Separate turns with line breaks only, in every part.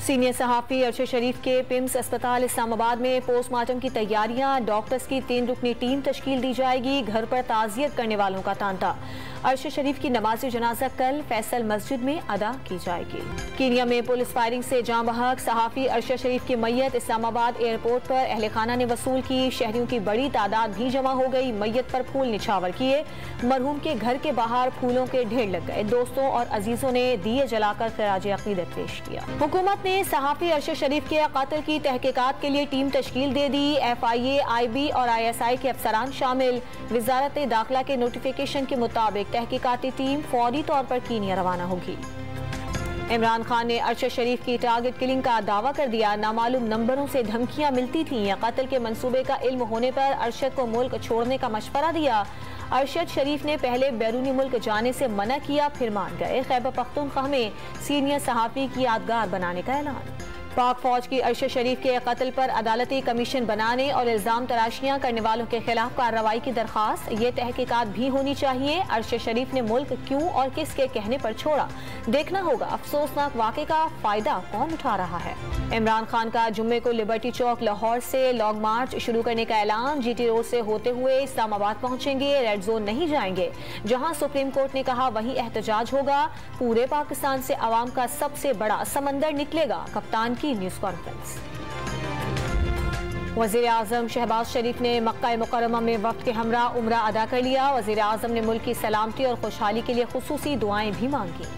Senior सहाफ़ी अरशद शरीफ के PIMS अस्पताल इस्लामाबाद में पोस्टमार्टम की तैयारियां। डॉक्टर्स की 3 रुकनी टीम तश्कील दी जाएगी। घर पर ताज़ियत करने वालों का तांता। अरशद शरीफ की नमाज जनाजा कल फैसल मस्जिद में अदा की जाएगी। कीनिया में पुलिस फायरिंग से जाँ बहक। सहाफ़ी अरशद शरीफ की मैयत इस्लामाबाद एयरपोर्ट पर अहले खाना ने वसूल की। शहरियों की बड़ी तादाद भी जमा हो गई। मैयत पर फूल निछावर किए। मरहूम के घर के बाहर फूलों के ढेर लग गए। दोस्तों और अजीजों ने दिए जलाकर खराज अकीदत पेश किया। हुकूमत ने सहाफ़ी अरशद शरीफ के कत्ल की तहकीकात के लिए टीम तश्कील दे दी। FIA, IB और ISI के अफसरान शामिल। वजारत दाखिला के नोटिफिकेशन के मुताबिक तहकीकाती टीम फौरी तौर पर कीनिया रवाना होगी। इमरान खान ने अरशद शरीफ की टारगेट किलिंग का दावा कर दिया। नामालूम नंबरों से धमकियां मिलती थीं। कत्ल के मंसूबे का इल्म होने पर अरशद को मुल्क छोड़ने का मशवरा दिया। अरशद शरीफ ने पहले बैरूनी मुल्क जाने से मना किया, फिर मान गए। खैबर पख्तूनख्वा में सीनियर सहाफ़ी की यादगार बनाने का ऐलान। पाक फौज की अरशद शरीफ के कत्ल पर अदालती कमीशन बनाने और इल्जाम तराशियां करने वालों के खिलाफ कार्रवाई की दरख्वास्त। ये तहकीकात भी होनी चाहिए। अरशद शरीफ ने मुल्क क्यों और किसके कहने पर छोड़ा, देखना होगा। अफसोसनाक वाक़े का फायदा कौन उठा रहा है। इमरान खान का जुम्मे को लिबर्टी चौक लाहौर से लॉन्ग मार्च शुरू करने का ऐलान। GT रोड से होते हुए इस्लामाबाद पहुंचेंगे। रेड जोन नहीं जाएंगे। जहां सुप्रीम कोर्ट ने कहा वहीं एहतजाज होगा। पूरे पाकिस्तान से अवाम का सबसे बड़ा समंदर निकलेगा। कप्तान की न्यूज़ कॉन्फ्रेंस। वज़ीर आज़म शहबाज शरीफ ने मक्का मुकर्रमा में वक्त के हमरा उम्रा अदा कर लिया। वज़ीर आज़म ने मुल्क की सलामती और खुशहाली के लिए खुसूसी दुआएं भी मांगी।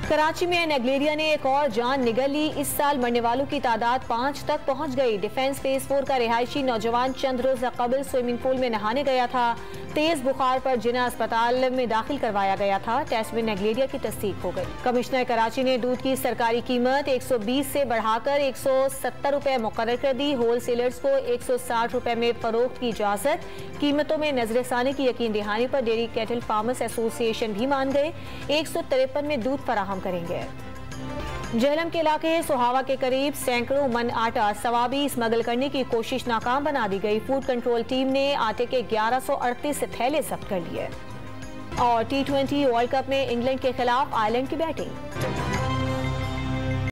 कराची में नेग्लेरिया ने एक और जान निगल ली। इस साल मरने वालों की तादाद 5 तक पहुंच गई। डिफेंस फेज 4 का रिहायशी नौजवान चंद रोज कबल स्विमिंग पूल में नहाने गया था। तेज बुखार पर जिना अस्पताल में दाखिल करवाया गया था। टेस्ट में नेग्लेरिया की तस्दीक हो गई। कमिश्नर कराची ने दूध की सरकारी कीमत 120 से बढ़ाकर 170 रुपए मुकर्रर कर दी। होल सेलर्स को 160 रुपए में फरोख्त की इजाजत। कीमतों में नजरसानी की यकीन दहानी पर डेयरी कैटल फार्मर्स एसोसिएशन भी मान गए। 153 में दूध फराहम करेंगे। जहलम के इलाके सोहावा के करीब सैकड़ों मन आटा सवाबी स्मगल करने की कोशिश नाकाम बना दी गई। फूड कंट्रोल टीम ने आटे के 1138 थैले जब्त कर लिए। और T20 वर्ल्ड कप में इंग्लैंड के खिलाफ आयरलैंड की बैटिंग।